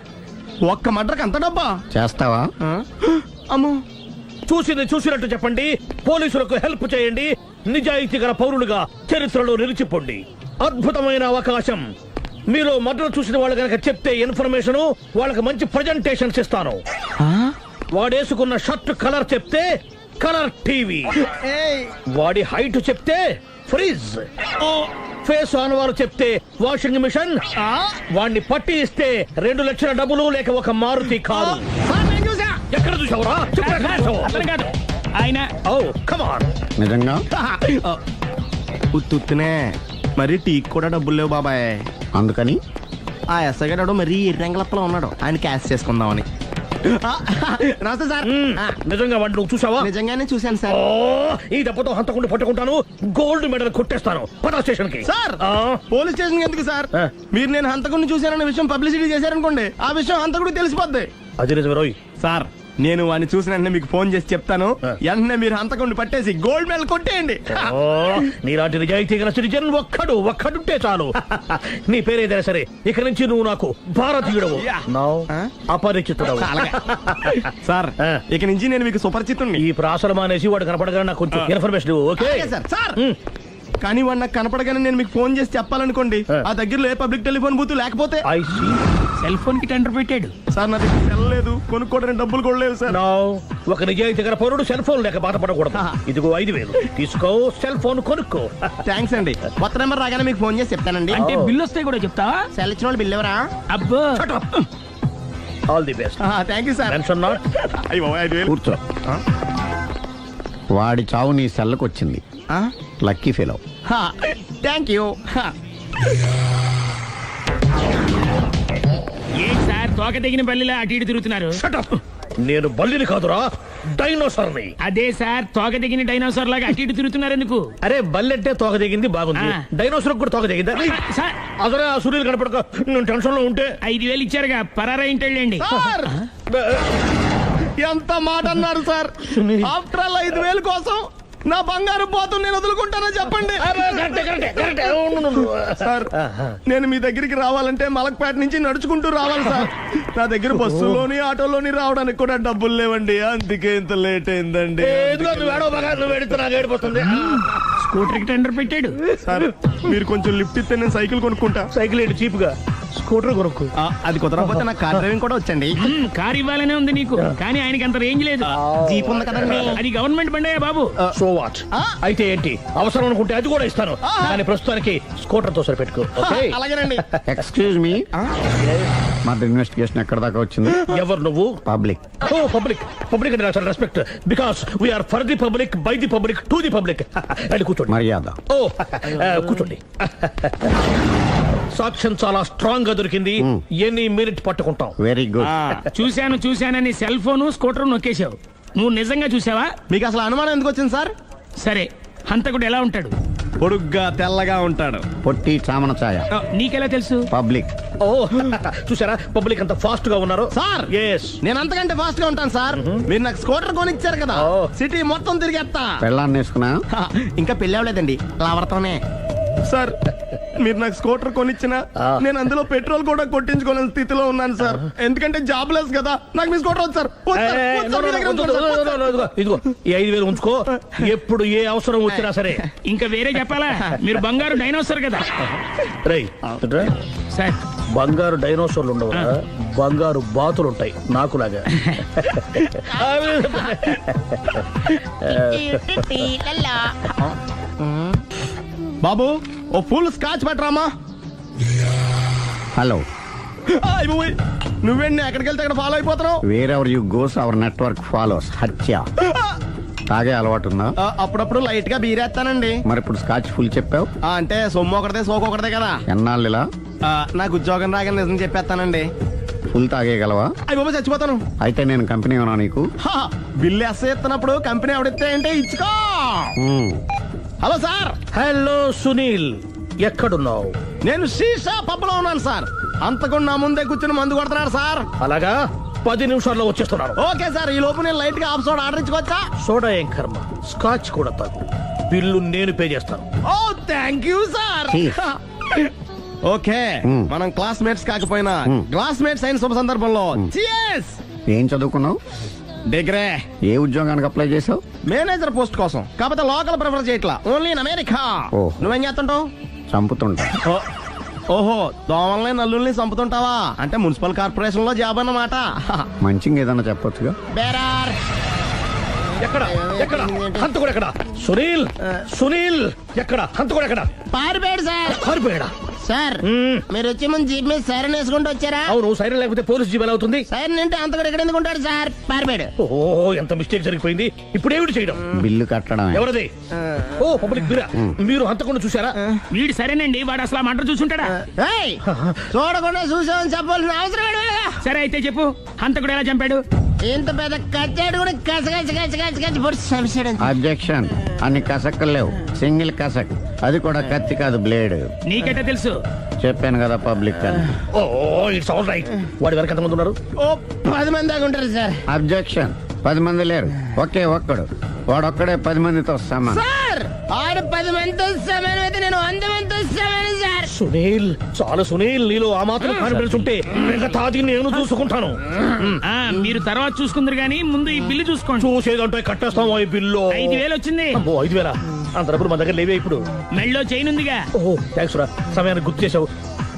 ఒక్క మడ్రకు అంత డబ్బా? చేస్తావా? అమ్మో. చూసింది చూసినట్టు చెప్పండి. పోలీసులకు హెల్ప్ చేయండి. నిజాయితీ గల పౌరులుగా చరిత్రలో నిలిచిపోండి. అద్భుతమైన అవకాశం. మీలో మర్డర్ చూసిన వాళ్ళు కనుక చెప్తే ఇన్ఫర్మేషన్, వాళ్ళకి మంచి ప్రజెంటేషన్స్ ఇస్తాను. వాడేసుకున్న షర్ట్ కలర్ చెప్తే కలర్ టీవీ, వాడి హైట్ చెప్తే ఫ్రిజ్, ఫేస్ ఆన్ వారు చెప్తే వాషింగ్ మిషన్, వాడిని పట్టి ఇస్తే 2 లక్షల డబ్బులు లేక ఒక మారుతి కారు. ఎక్కడ చూసావురా? ఆయన నిజంగా ఉత్తునే మరి టీకి కూడా డబ్బులు లేవు బాబాయ్. అందుకని ఆ ఎస్ఐగాడు మరీ ఎర్రంగలప్పలో ఉన్నాడు, ఆయన క్యాష్ చేసుకుందామని. నమస్తే సార్. నిజంగా వాడిని నువ్వు చూసావా? నిజంగానే చూశాను సార్. ఈ దెబ్బతో హంతకుండా పట్టుకుంటాను, గోల్డ్ మెడల్ కొట్టేస్తాను. పద స్టేషన్ కి. సార్, పోలీస్ స్టేషన్ ఎందుకు సార్? మీరు నేను హంతకుడిని చూశానన్న విషయం పబ్లిసిటీ చేశారనుకోండి, ఆ విషయం హంతకుడికి తెలిసిపోద్ది. అది నిజమే రోయ్. సార్, నేను వాడిని చూసిన వెంటనే మీకు ఫోన్ చేసి చెప్తాను. వెంటనే మీరు హంతకుడిని పట్టేసి గోల్డ్ మెడల్ కొట్టేయండి. నీలాంటి నిజాయితీ గల సిటిజన్ ఒక్కడుంటే చాలు. నీ పేరేదైనా సరే, ఇక నుంచి నువ్వు నాకు భారతీయుడవు, అపరిచితుడవు. సార్, ఇక నుంచి నేను మీకు సుపరిచితుణ్ణి. ఈ ప్రాసలం అనేసి వాడు కనపడగానే నాకు కొంచెం ఇన్ఫర్మేషన్. Okay sir. కానీ వాడు నాకు కనపడగానే నేను మీకు ఫోన్ చేసి చెప్పాలనుకోండి, ఆ దగ్గరలో ఏ పబ్లిక్ టెలిఫోన్ బూత్ లేకపోతే. సెల్ ఫోన్ కి టెండర్ పెట్టాడు సార్. నా దగ్గర సెల్ లేదు, కొనుక్కోవడానికి డబ్బులు కూడా లేవు సార్. ఒక నిజాయితీ గల పౌరుడు సెల్ ఫోన్ లేక బాధపడకూడదు. ఇదిగో 5000 తీసుకో, సెల్ ఫోన్ కొనుక్కో. థ్యాంక్స్ అండి. కొత్త నెంబర్ రాగానే మీకు ఫోన్ చేసి చెప్తానండి. అంటే బిల్లు వస్తే కూడా చెప్తావా? సెల్ ఇచ్చిన వాళ్ళు బిల్ ఎవరా? అబ్బో. All the best. Thank you sir. Tension not. కూర్చో. వాడి చావు నీ సెల్లకు వచ్చింది. Lucky fellow. Thank you. ఏం సార్, తోక తెగిన బల్లిలా అటు ఇటు తిరుగుతున్నారు? నేను బల్లిని కాదురా, డైనోసార్ని. అదే సార్, తోక తెగిన డైనోసార్ లాగా అటు ఇటు తిరుగుతున్నారు ఎందుకు? అరే, బల్లెట్టే తోక దిగింది బాగుంది, డైనోసార్ కూడా తోక దిగిందా? సార్, అదరే ఆ సూర్యులు కనపడక నేను టెన్షన్ లో ఉంటే. 5000 ఇచ్చారుగా, పరారా ఇంటండి. ఎంత మాట అన్నారు సార్? ఆఫ్టర్ ఆల్ 5000 కోసం నా బంగారు పోతు నేను వదులుకుంటానో చెప్పండి సార్. నేను మీ దగ్గరికి రావాలంటే మలక్పేట నుంచి నడుచుకుంటూ రావాలి సార్. నా దగ్గర బస్సులోని ఆటోలోని రావడానికి కూడా డబ్బులు లేవండి, అందుకే ఇంత లేట్ అయిందండి. స్కూటర్ కి టెండర్ పెట్టాడు సార్. మీరు కొంచెం లిఫ్ట్ ఇస్తే నేను సైకిల్ కొనుక్కుంటా. సైకిల్ ఏంటి చీప్ గా, స్కూటర్ కొనుక్కు. అది కుదరకపోతే నాకు కార్ డ్రైవింగ్ కూడా వచ్చండి. కార్ ఇవ్వాలనే ఉంది నీకు, కానీ ఆయనకి అంత రేంజ్ లేదు. జీప్ ఉంది కదండి. అది గవర్నమెంట్ బండయా బాబు. So what? అయితే ఏంటి, అవసరం అనుకుంటే అది కూడా ఇస్తాను, కానీ ప్రస్తుతానికి స్కూటర్ తో సరిపెట్టుకో. అలాగేనండి. ఎక్స్క్యూజ్ మీ, మర్డర్ ఇన్వెస్టిగేషన్ ఎక్కడ దాకా వచ్చింది? ఎవరు నువ్వు? పబ్లిక్. ఓ పబ్లిక్. పబ్లిక్ అంటే నాకు respect, because we are for the public, by the public, to the public. అది కూర్చోండి. మర్యాద. ఓ కూర్చోండి. సాక్ష్యం చాలా స్ట్రాంగ్ గా దొరికింది, ఎన్ని మినిట్ పట్టుకుంటాం. Very good. చూశానని సెల్ ఫోన్ స్కూటర్ నొక్కేశావు. నువ్వు నిజంగా చూసావా? మీకు అసలు అనుమానం ఎందుకు వచ్చింది సార్? సరే, హంతకుడు ఎలా ఉంటాడు? పొడుగ్గా తెల్లగా ఉంటాడు. పొట్టి చామన ఛాయ. నీకెలా తెలుసు? పబ్లిక్. ఓ చూసారా, పబ్లిక్ అంత ఫాస్ట్ గా ఉన్నారు సార్. ఎస్, నేను అంతకంటే ఫాస్ట్ గా ఉంటాను సార్. మీరు నాకు స్కూటర్ కొనిచ్చారు కదా, సిటీ మొత్తం తిరిగేస్తా. పెళ్ళాన్ని వేసుకున్నా? ఇంకా పెళ్ళి అవ్వలేదండి, లావర్తోనే. సార్, మీరు నాకు స్కూటర్ కొనిచ్చిన నేను అందులో పెట్రోల్ కూడా కొట్టించుకోలేని స్థితిలో ఉన్నాను సార్. ఎందుకంటే జాబ్ లెస్ కదా, నాకు మీ స్కూటర్ వద్దు సార్. ఇదిగో ఈ 5000 ఉంచుకో, ఎప్పుడు ఏ అవసరం వచ్చినా సరే. ఇంకా వేరే చెప్పాలా? మీరు బంగారు డైనోసార్ కదా. రేయ్ సార్, బంగారు డైనోసార్లు ఉండవు, బంగారు బాతులు ఉంటాయి నాకులాగా. బాబు ఓ ఫుల్ స్కాచ్ పెట్టరామా. హలో, నువ్వేంటి ఎక్కడికి వెళ్తే అక్కడ ఫాలో అయిపోతున్నావు? Wherever you goes our network follows. హత్య. తాగే అలవాటు ఉందా? అప్పుడప్పుడు లైట్ గా బీరేస్తానండి. మరి ఇప్పుడు స్కాచ్ ఫుల్ చెప్పావు అంటే సొమ్ము ఒకటిదే సోకు ఒకటిదే కదా. ఎన్నాళ్ళు ఇలా? నాకు ఉద్యోగం రాగానే నిజం చెప్పేస్తానండి. ఫుల్ తాగేయగలవా? అయ్యి బాబా చచ్చిపోతాను. అయితే నేను కంపెనీ ఉన్నా నీకు. బిల్లు ఎస్ ఎత్తినప్పుడు కంపెనీ ఎవడితే అంటే ఇచ్చుకో. Hello sir. హలో సునీల్, ఎక్కడున్నావు? నేను శీషా పబ్లో ఉన్నాను సార్. అంతకుండా నా ముందే కూర్చుని మందు కొడుతున్నాడు సార్. అలాగా, 10 నిమిషాల్లో వచ్చేస్తున్నాను. ఓకే సార్, ఈ లోపు నేను లైట్ గా హాఫ్ సోడా ఆర్డర్ ఇచ్చుకోవచ్చా? సోడా ఏం కర్మ, స్కాచ్ కూడా తాగు. బిల్లు నేను పే చేస్తాను. ఓ థ్యాంక్ యూ సార్. ఓకే, మనం క్లాస్మేట్స్ కాకపోయినా క్లాస్మేట్స్ అయిన శుభ సందర్భంలో cheers. ఏం చదువుకున్నావు? డిగ్రీ. ఏ ఉద్యోగానికి అప్లై చేసావు? మేనేజర్ పోస్ట్ కోసం. కాకపోతే లోకల్ ప్రిఫర్ చేయట్లా, ఓన్లీ ఇన్ అమెరికా. నువ్వేం చేస్తుంటావు? చంపుతుంటా. ఓహో, దోమల్ని నల్లుల్ని చంపుతుంటావా? అంటే మున్సిపల్ కార్పొరేషన్ లో జాబ్ అన్నమాట. మంచిగా ఏదన్నా చెప్పొచ్చుగా. బేరార్. ఎక్కడ ఎక్కడ హంతకుడు ఎక్కడ? సునీల్, సునీల్ ఎక్కడ? హంతకుడు ఎక్కడ? పారిపోయాడు సార్. పారిపోయాడా? సార్ మీరు వచ్చే ముందు జీప్ మీద సైరన్ వేసుకుంటూ వచ్చారా? అవును, సైరన్ లేకపోతే పోలీస్ జీవన్ అవుతుంది. సైరన్ అంటే అంత కూడా ఎక్కడ ఎందుకు ఉంటాడు సార్? పారిపోయాడు. ఓ, ఎంత మిస్టేక్ జరిగిపోయింది. ఇప్పుడు ఏమిటి చేయడం? బిల్లు కట్టడం. ఎవరిది? ఓ, పబ్లిక్ బిరా. మీరు హంతకుండా చూసారా? వీడు సరేనండి, వాడు అసలు మంట చూసుంటాడా? చూడకుండా చూసామని చెప్పాల్సిన అవసరం ఏంటి? సరే అయితే చెప్పు, హంతకుడు ఎలా చంపాడు? ఇంత పెద్ద కచ్చాడు కూడా కస అబ్జెక్షన్. అన్ని కసక్కులు లేవు, సింగిల్ కసక్. అది కూడా కత్తి కాదు, బ్లేడ్. నీకెట్టా తెలుసు? చెప్పాను కదా పబ్లిక్ అని. ఓ, ఇట్స్ ఆల్ రైట్. వాడి వరకు ఎంతమంది ఉన్నారు? ఓ 10 మంది దాకా ఉంటారు సార్. అబ్జెక్షన్. 10 మంది లేరు, ఒకే ఒక్కడు. వాడొక్కడే 10 మందితో సమానం. సార్ ఆడు 10 మందితో సమానం అయితే నేను 100 మందితో సమానం సార్. సునీల్, చాలా సునీల్, నీలో ఆ మాత్రం కాన్ఫిడెన్స్ ఉంటే తాగి నేను చూసుకుంటాను. మీరు తర్వాత చూసుకుందరు గానీ ముందు ఈ బిల్లు చూసుకోండి. చూసేదంటే కట్టేస్తాము ఈ బిల్లు. 5,000 వచ్చింది. 5,000? అంత డబ్బులు మన దగ్గర లేవే ఇప్పుడు. మెళ్ళో చైన్ ఉందిగా. ఓహో, థ్యాంక్స్ రా, సమయానికి గుర్తు చేసావు.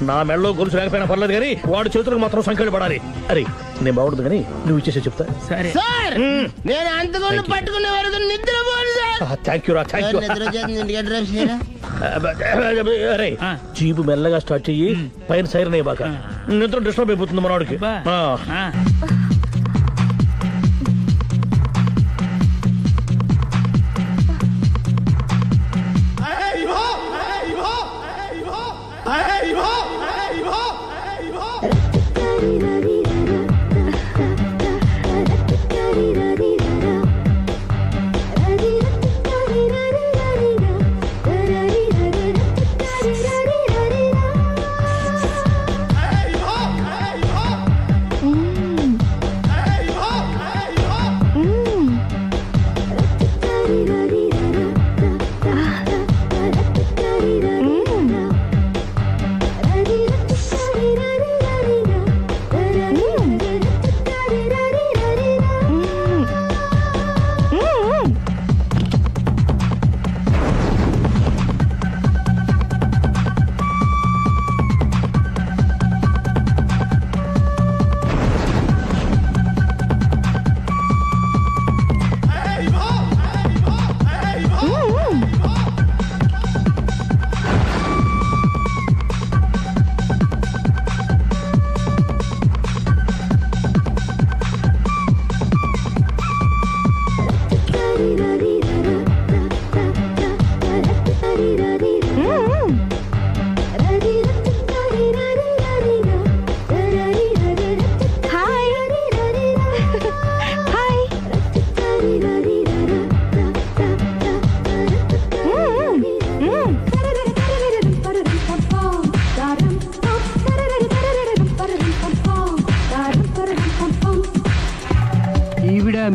నా మెడలో గొలుసు లేకపోయినా పర్లేదు కానీ వాడి చేతులకు మాత్రం సంఖ్యలు పడాలి. అరే, నేను బాగుండదు కానీ నువ్వు ఇచ్చేసే చెప్తా. సరే సార్, నేను అంతకుండా పట్టుకునే వరకు నిద్రపోను సార్. థ్యాంక్ యూ రా, థ్యాంక్ యూ. అరే, జీబు మెల్లగా స్టార్ట్ చెయ్యి, పైన సైరన్ అయ్యి బాగా. నిద్ర డిస్టర్బ్ అయిపోతుంది మనవాడికి.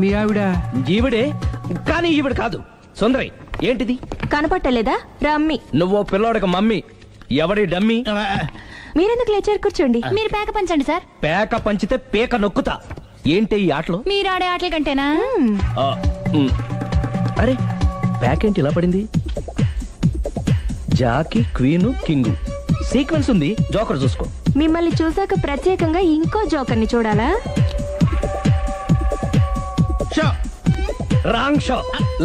మీ ఆవిడ? ఈవిడే, కానీ ఈవిడ కాదు. సుందరి, ఏంటిది? కనపట్టలేదా? రమ్మి. నువ్వు పిల్లోడక మమ్మీ. ఎవడి డమ్మి? మీరెందుకు లేచారు? కూర్చోండి. మీరు పేక పంచండి సార్. పేక పంచితే పేక నొక్కుతా. ఏంటి ఈ ఆటలు? మీరు ఆడే ఆటల కంటేనా? అరే, పేకేంటి ఇలా పడింది? జాకి, క్వీను, కింగు సీక్వెన్స్ ఉంది. జోకర్ చూసుకో. మిమ్మల్ని చూసాక ప్రత్యేకంగా ఇంకో జోకర్ని చూడాలా? Show wrong show.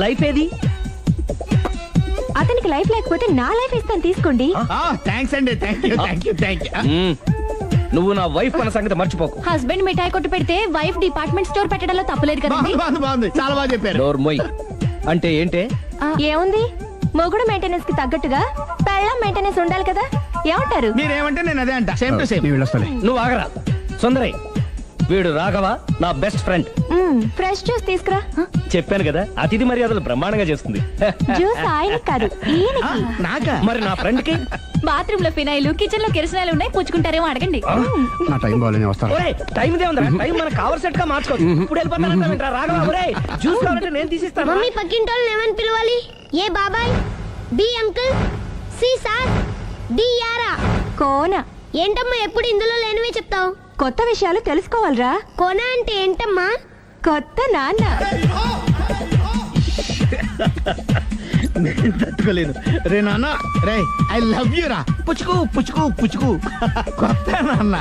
లైఫ్ ఏది? అతనికి లైఫ్ లేకపోతే నా లైఫ్ ఇస్తాను, తీసుకోండి. థ్యాంక్స్ అండి. Thank you. నువ్వు నా వైఫ్ మన సంగతి మర్చిపోకు. హస్బెండ్ మిఠాయి కొట్టు పెడితే వైఫ్ డిపార్ట్మెంట్ స్టోర్ పెట్టడంలో తప్పలేదు కదండి. బాగుంది, చాలా బాగా చెప్పారు. డోర్ మొయ్ అంటే ఏంటే? ఏముంది, మొగుడు మెయింటెనెన్స్ కి తగ్గట్టుగా పెళ్ళాం మెయింటెనెన్స్ ఉండాలి కదా. ఏమంటారు? మీరేమంటే నేను అదే అంట. Same to same. నువ్వు ఆగరా సుందరై. వీడు రాఘవ నా బెస్ట్ ఫ్రెండ్. ఫ్రెష్ జ్యూస్ తీసుకురా. చెప్పాను కదా, అతిథి మర్యాదలు బ్రహ్మాండంగా చేస్తుంది. జ్యూస్ ఆయనకి కాదు, ఈయనకి. నాకా? మరి నా ఫ్రెండ్ కి? బాత్రూమ్ లో ఫినాయిల్, కిచెన్ లో కిరసనాయిలు ఉన్నాయి, పుచ్చుకుంటారేమో అడగండి. నా టైం బాగానే వస్తాను. ఒరే టైం ఇదే ఉందా? టైం మనకు కవర్ సెట్ గా మార్చుకోవచ్చు. ఇప్పుడు వెళ్ళిపోతానంటా రాఘవ. ఒరే జ్యూస్ కావాలంటే నేను తీసిస్తాను. మమ్మీ పక్కింటోళ్ళని ఏమని పిలవాలి? ఏ బాబాయ్, B uncle, C sir, D యారా. కోన ఏంటమ్మా ఎప్పుడు ఇందులో లేనివే చెప్తావు? కొత్త విషయాలు తెలుసుకోవాలిరా. కోన అంటే ఏంటమ్మా? కొత్త నాన్న. తట్టుకోలేదు రే నాన్న. రే ఐ లవ్ యూ రా. పుచ్చుకు కొత్త నాన్న.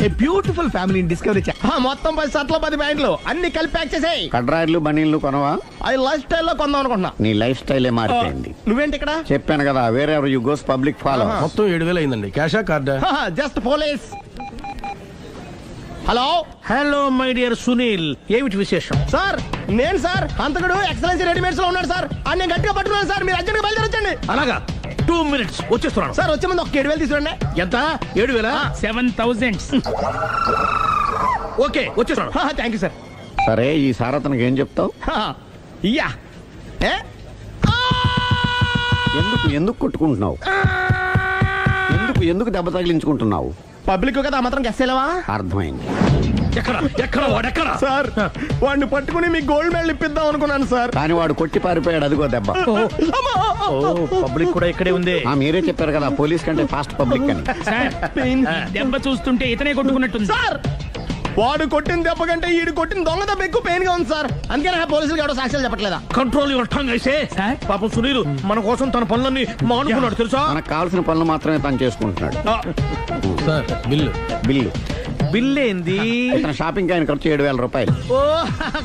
A beautiful family discovery. మొత్తం 10 షర్ట్లు 10 ప్యాంట్లు అన్ని కలిపి ప్యాక్ చేసేయ్. కడ్రాయిలు బనీళ్లు కొనవా? అది లైఫ్ స్టైల్ లో కొందాం అనుకుంటున్నా. నీ లైఫ్ స్టైలే మారిపోయింది. నువ్వేంటి ఇక్కడ? చెప్పాను కదా, వేరే యు గోస్ పబ్లిక్ ఫాలో. మొత్తం 7,000 అయిందండి. క్యాషా కార్డా? Just police. Hello my dear Sunil, ఏమిటి విశేషం? సార్ నేను సార్ అంతకుడు ఎక్సలెన్సీ రెడీమేడ్స్ లో ఉన్నాడు సార్. అని నేను గట్టిగా పట్టుకున్నాను సార్. మీరు అర్జెంట్ గా బయలుదేరొచ్చండి. అలాగా 2 minutes వచ్చేస్తున్నాను. సార్ వచ్చే ముందు ఒక 7,000 తీసుకురండి. ఎంత? 7,000? 7,000. ఓకే వచ్చేస్తున్నాను. Thank you sir. సరే ఈ సార్ అతనికి ఏం చెప్తావు? యా ఎందుకు కొట్టుకుంటున్నావు? ఎందుకు దెబ్బ తగిలించుకుంటున్నావు? పబ్లిక్ కదా మాత్రం గెస్సేలేవా? అర్థమైంది. ఎక్కడ వాడెక్కడ? సార్ వాడిని పట్టుకుని మీ గోల్డ్ మెడల్ ఇప్పిద్దాం అనుకున్నాను సార్. కానీ వాడు కొట్టి పారిపోయాడు. అదిగో దెబ్బ. పబ్లిక్ కూడా ఇక్కడే ఉంది. మీరే చెప్పారు కదా పోలీస్ కంటే ఫాస్ట్ పబ్లిక్ అని. దెబ్బ చూస్తుంటే ఇతనే కొట్టుకున్నట్టుంది. సార్ వాడు కొట్టిన దెబ్బ కంటే ఈడు కొట్టిన దొంగ దెబ్బ ఎక్కువ పెయిన్ గా ఉంది సార్. అందుకని పోలీసులు ఎవడో సాక్ష్యాలు చెప్పట్లేదా? కంట్రోల్ యువర్ టంగ్ అయితే. పాపం సునీల్ మన కోసం తన పనులన్నీ మానుకున్నాడు తెలుసా? మనకు కావాల్సిన పనులు మాత్రమే తను చేసుకుంటున్నాడు. సార్ బిల్లు బిల్ ఏంది? ఇతను షాపింగ్ ఆయన ఖర్చు 7,000 రూపాయలు. ఓ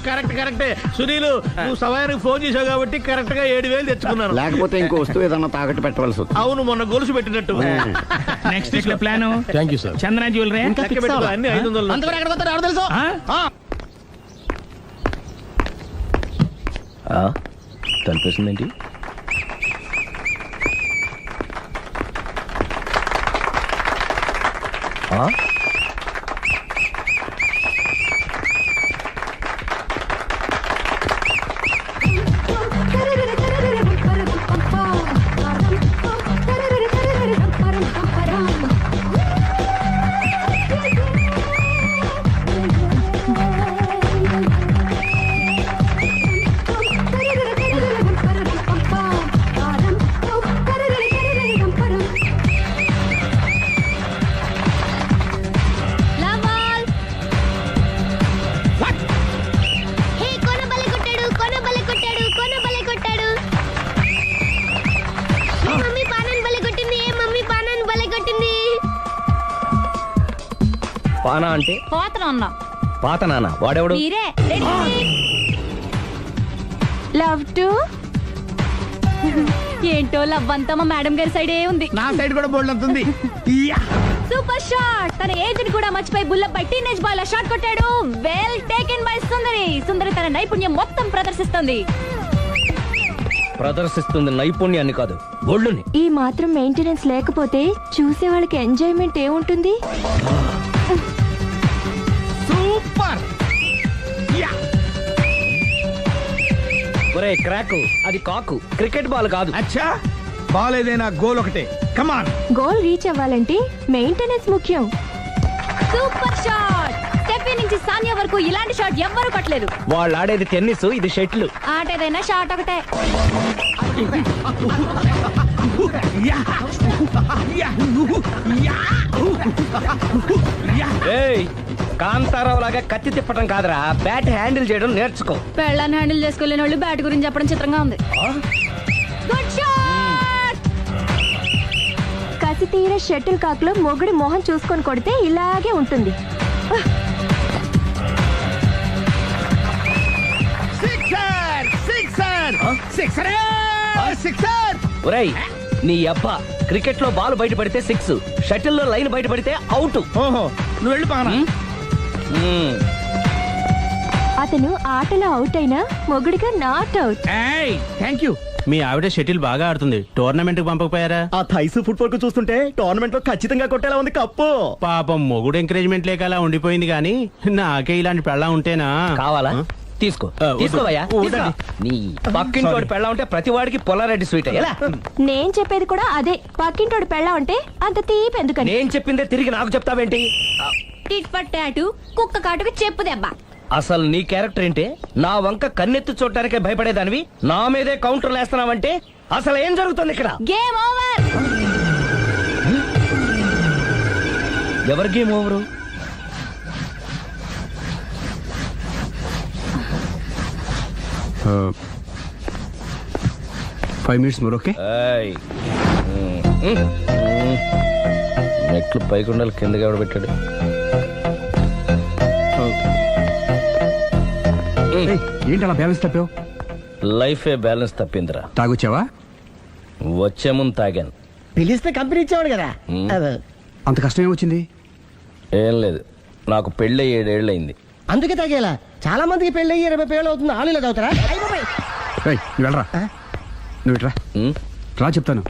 కరెక్టే. సునీల్ నువ్వు సమయానికి ఫోన్ చేసావు కాబట్టి కరెక్ట్ గా 7,000 తెచ్చుకున్నాను. లేకపోతే ఇంకో వస్తువు ఏదన్నా తాకట్టు పెట్టవలసి వస్తుంది. అవును, మొన్న గొలుసు పెట్టినట్టు. నెక్స్ట్ వీక్ లో plan. Thank you sir. Chandana jewellery అన్ని 500. అంతవరకు ఎక్కడ పోతారు ఎవరు తెలుసు? తలిపేసిందేంటి? పానా అంటే పాత నాన్న. వాడెవడు? లవ్ టు ఏంటో లవ్ అంతా మా మేడం గారి సైడే ఉంది. నా సైడ్ కూడా బోల్డ్ అవుతుంది. Super shot. తన ఏజ్ ని కూడా మర్చిపోయి బుల్లపై టీనేజ్ బాల్ షాట్ కొట్టాడు. వెల్ టేకెన్ బై సుందరి తన నైపుణ్యం మొత్తం ప్రదర్శిస్తుంది నైపుణ్యాన్ని కాదు, ఒళ్ళుని. ఈ మాత్రం మెయింటెనెన్స్ లేకపోతే చూసే వాళ్ళకి ఎంజాయ్మెంట్ ఏముంటుంది? సూపర్. ఒరే క్రాకు, అది కాకు, క్రికెట్ బాల్ కాదు. అచ్చా బాల్ ఏదైనా గోల్ ఒకటే. కమాన్. గోల్ రీచ్ అవ్వాలంటే మెయింటెనెన్స్ ముఖ్యం. Super shot. స్టెఫీ నుంచి సానియా వరకు ఇలాంటి షాట్ ఎవ్వరూ కొట్టలేదు. వాళ్ళు ఆడేది టెన్నిస్, ఇది షటిల్. ఆట ఏదైనా షాట్ ఒకటే. కాంతారావు లాగా కత్తి తిప్పటం కాదురా, బ్యాట్ హ్యాండిల్ చేయడం నేర్చుకో. పెళ్ళాన్ని హ్యాండిల్ చేసుకోలేని వాళ్ళు బ్యాట్ గురించి చెప్పడం చిత్రంగా ఉంది. Good shot. కసి తీర షటిల్ కాక్ లో మొగుడి మొహం చూసుకొని కొడితే ఇలాగే ఉంటుంది. ఒరేయ్ నీ అబ్బా క్రికెట్ లో బాల్ బయట పడితే 6, షటిల్ లో లైన్ బయట పడితే అవుట్. ఓహో నువ్వు వెళ్ళి పానా. అతను ఆటలో అవుట్ అయినా మొగుడిగా నాట్ అవుట్. Thank you. మీ ఆవిడ షటిల్ బాగా ఆడుతుంది, టోర్నమెంట్ కి పంపకపోయారా? ఆ థైస్ ఫుట్బాల్ కు చూస్తుంటే టోర్నమెంట్ లో ఖచ్చితంగా కొట్టేలా ఉంది కప్పు. పాపం మొగుడు ఎంకరేజ్మెంట్ లేక అలా ఉండిపోయింది గానీ నాకే ఇలాంటి పెళ్ళా ఉంటేనా. కావాలా? తీసుకో తీసుకోవయ్యా. నీ పక్కింటోడి పెళ్ళా ఉంటే ప్రతి వాడికి పొలారెడ్డి స్వీట్ ఎలా? నేను చెప్పేది కూడా అదే. పక్కింటోడు పెళ్ళా ఉంటే అంత తీపి ఎందుకని. నేను చెప్పిందే తిరిగి నాకు చెప్తావేంటి? టిట్ పట్టాటు కుక్క కాటుకు చెప్పు దెబ్బ. అసలు నీ క్యారెక్టర్ ఏంటి? నా వంక కన్నెత్తి చూడటానికే భయపడేదానివి నా మీదే కౌంటర్లు వేస్తున్నావంటే అసలు ఏం జరుగుతుంది ఇక్కడ? Game over. ఎవరి game over? Five minutes more. Okay, మెట్లు పైకుండాలి కిందకి ఎవడ పెట్టాడు? ఏంటి అలా బ్యాలెన్స్ తప్పావు? లైఫే బ్యాలెన్స్ తప్పిందిరా. తాగొచ్చావా? వచ్చే ముందు తాగాను. పిలిస్తే కంపెనీ ఇచ్చేవాడు కదా. అంత కష్టం ఏమొచ్చింది? ఏం లేదు, నాకు పెళ్ళి 7 ఏళ్ళు అయింది. అందుకే తాగేలా. చాలా మందికి పెళ్ళి 20 ఏళ్ళు అవుతుంది. ఆలు ఇలా తాగుతారా? నువ్వు వెళ్ళరా, నువ్వు ఇట్రా రా చెప్తాను.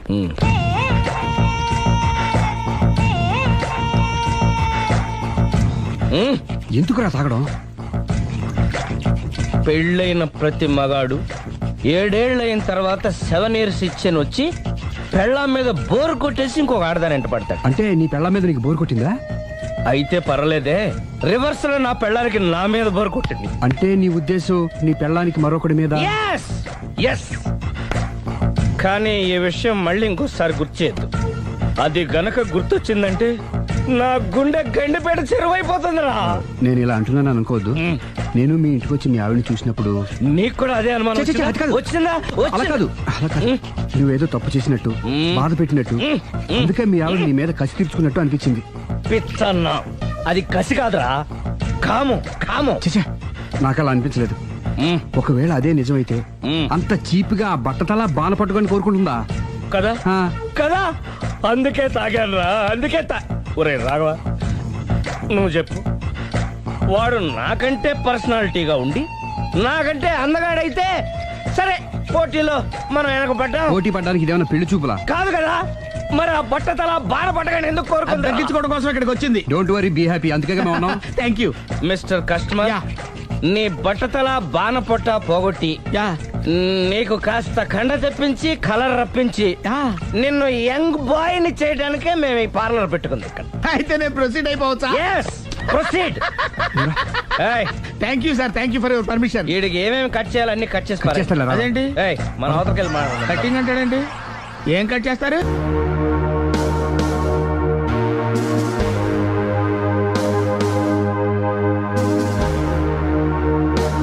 ఎందుకురా తాగడం? పెళ్ళైన ప్రతి మగాడు 7 ఏళ్ళు అయిన తర్వాత 7 ఇయర్స్ ఇచ్చాను వచ్చి పెళ్ళాం మీద బోరు కొట్టేసి ఇంకొక ఆడదానంట పడతాడు. అంటే నీ పెళ్ళాం మీద నీకు బోరు కొట్టిందా? అయితే పర్లేదే, రివర్స్ లో నా పెళ్ళానికి నా మీద బోరు కొట్టింది. అంటే నీ ఉద్దేశం నీ పెళ్ళానికి మరొకటి మీద? ఎస్. కానీ ఈ విషయం మళ్ళీ ఇంకోసారి గుర్చేద్దు. అది గనక గుర్తొచ్చిందంటే నా గుండె గండిపేట చెరువైపోతుందిరా. నేను ఇలా అంటున్నాను అనుకోవద్దు. నేను మీ ఇంటికి వచ్చి మీ ఆవిడని చూసినప్పుడు నీకు కూడా అదే అనుమానం వచ్చిందా? అలా కాదు, నువ్వేదో తప్పు చేసినట్టు, బాధ పెట్టినట్టు, అందుకే మీ ఆవిడ నీ మీద కసి తీర్చుకున్నట్టు అనిపించింది. పిచ్చన్నా, అది కసి కాదురా, కామం. చచ్చా, నాకు అలా అనిపించలేదు. ఒకవేళ అదే నిజమైతే అంత చీప్ గా ఆ బట్టతలా బాన పట్టుకొని కోరుకుంటుందా? కదా కదా, అందుకే తాగాను రా, అందుకే ఒరే రాఘవ, నువ్వు చెప్పు. వాడు నాకంటే పర్సనాలిటీగా ఉండి నాకంటే అందగాడైతే సరే, పోటీలో మనం వెనకబడ్డాం. పోటీ పడ్డానికి ఇదేమన్నా పెళ్లి చూపులా? కాదు కదా, మరి ఆ బట్టతల బాధ పట్టగానే ఎందుకు కోరుకుంది? తగ్గించుకోవడం కోసం ఇక్కడికి వచ్చింది. Don't worry, be happy. అందుకే మేము ఉన్నాం. Thank you mister customer. నీ బట్టతల బాన పొట్ట పోగొట్టి నీకు కాస్త కండ తెప్పించి కలర్ రప్పించి నిన్ను యంగ్ బాయ్ ని చేయడానికే మేము ఈ పార్లర్ పెట్టుకుంది ఇక్కడ. అయితే నేను ప్రొసీడ్ అయిపోవచ్చా? Proceed. Thank you sir, thank you for your permission. వీడికి ఏమేమి కట్ చేయాలి అన్ని కట్ చేసి అదేంటి మన అవతలకి వెళ్ళి కటింగ్ అంటాడండి. ఏం కట్ చేస్తారు?